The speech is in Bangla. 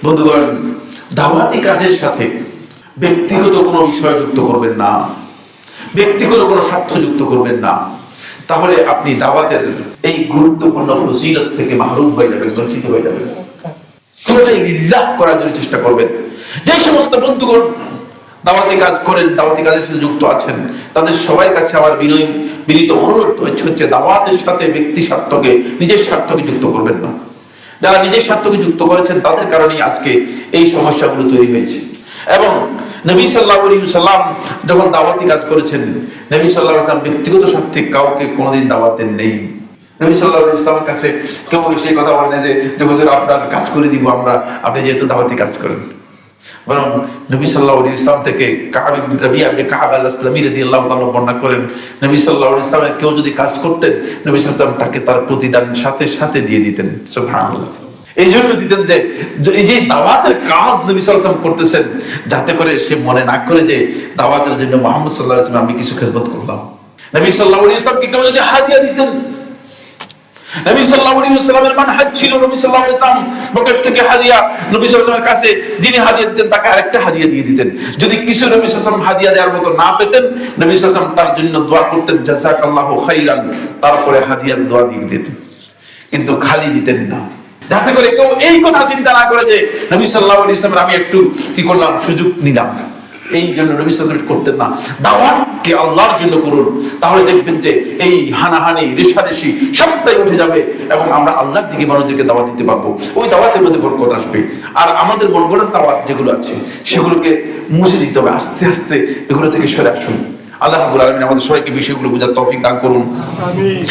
বন্ধুগণ, দাওয়াতি কাজের সাথে ব্যক্তিগত কোনো বিষয় যুক্ত করবেন না, ব্যক্তিগত কোনো স্বার্থ যুক্ত করবেন না, তাহলে আপনি দাওয়াতের এই গুরুত্বপূর্ণ ফজিলত থেকে মাহরুম হয়ে যাবেন, বঞ্চিত হয়ে যাবেন। পুরোটাই লিল্লাহ করার জন্য চেষ্টা করবেন। যে সমস্ত বন্ধুগণ দাওয়াতি কাজ করেন, দাওয়াতি কাজের সাথে যুক্ত আছেন, তাদের সবার কাছে আমার বিনীত অনুরোধ হচ্ছে দাওয়াতের সাথে ব্যক্তি স্বার্থকে, নিজের স্বার্থকে যুক্ত করবেন না। যারা নিজের স্বার্থকে যুক্ত করেছেন তাদের কারণেই আজকে এই সমস্যাগুলো তৈরি হয়েছে। এবং নবী সাল্লাল্লাহু আলাইহি ওয়াসাল্লাম যখন দাওয়াতি কাজ করেছেন, নবী সাল্লাল্লাহু আলাইহি ওয়াসাল্লাম ব্যক্তিগত স্বার্থে কাউকে কোনোদিন দাওয়াত দেন নেই। নবী সাল্লাল্লাহু আলাইহি ওয়াসাল্লামের কাছে কেউ এসে কথা বলে না যে হুজুর আপনার কাজ করে দিব আমরা, আপনি যেহেতু দাওয়াতি কাজ করেন। বরং নবী সাল্লাল্লাহু আলাইহি ওয়াসাল্লাম থেকে কাব ইবনে রাবিয়া ইবনে কাব আল-আসলামী রাদিয়াল্লাহু তাআলা বর্ণনা করেন, নবী সাল্লাল্লাহু আলাইহি ওয়াসাল্লামের কেউ যদি কাজ করতেন, নবী সাল্লাল্লাহু আলাইহি ওয়াসাল্লাম তাকে তার প্রতিদান সাথে সাথে দিয়ে দিতেন। সুবহানাল্লাহ। এই জন্য দিতেন যে এই যে দাওয়াতের কাজ নবী সাল্লাল্লাহু আলাইহি ওয়াসাল্লাম করতেছেন, যাতে করে সে মনে না করে যে দাওয়াতের জন্য মুহাম্মদ সাল্লাল্লাহু আলাইহি ওয়াসাল্লাম আমি কিছু খেদমত করলাম। নবী সাল্লাল্লাহু আলাইহি ওয়াসাল্লামকে কেউ যদি হাদিয়া দিতেন, নবী সাল্লাল্লাহু আলাইহি ওয়াসাল্লামের মানহাজ ছিল নবী সাল্লাল্লাহু আলাইহি ওয়াসাল্লাম পকেট থেকে হাদিয়া নবী সাল্লাল্লাহু আলাইহি ওয়াসাল্লামের কাছে যিনি হাদিয়া দিতেন তাকে আরেকটা হাদিয়া দিয়ে দিতেন। যদি কিছু নবী সাল্লাল্লাহু আলাইহি ওয়াসাল্লাম হাদিয়া দেওয়ার মতো না পেতেন, নবী সাল্লাল্লাহু আলাইহি ওয়াসাল্লাম তার জন্য দোয়া করতেন, জাযাকাল্লাহু খাইরান, তারপরে হাদিয়ার দোয়া দিয়ে দিতেন, কিন্তু খালি দিতেন না। যাতে করে কেউ এই কথা চিন্তা না করে যে নবী সাল্লাল্লাহু আলাইহি ওয়াসাল্লাম আমি একটু কি করলাম, সুযোগ নিলাম। এই জন্য নবী সাল্লাল্লাহু আলাইহি ওয়াসাল্লাম করতেন না। দাওয়াতকে আল্লাহর জন্য করুন, তাহলে দেখবেন যে এই হানাহানি রেষারেষি সবটাই উঠে যাবে এবং আমরা আল্লাহর দিকে মানুষদেরকে দাওয়াত দিতে পারবো। ওই দাওয়াতের মধ্যে বরকত আসবে। আর আমাদের মন গড়া দাওয়াত যেগুলো আছে সেগুলোকে মুছে দিতে হবে আস্তে আস্তে, এগুলো থেকে সরে আসুন। আল্লাহ রাব্বুল আলামিন আমাদের সবাইকে বিষয়গুলো বোঝার তৌফিক দান করুন। আমিন।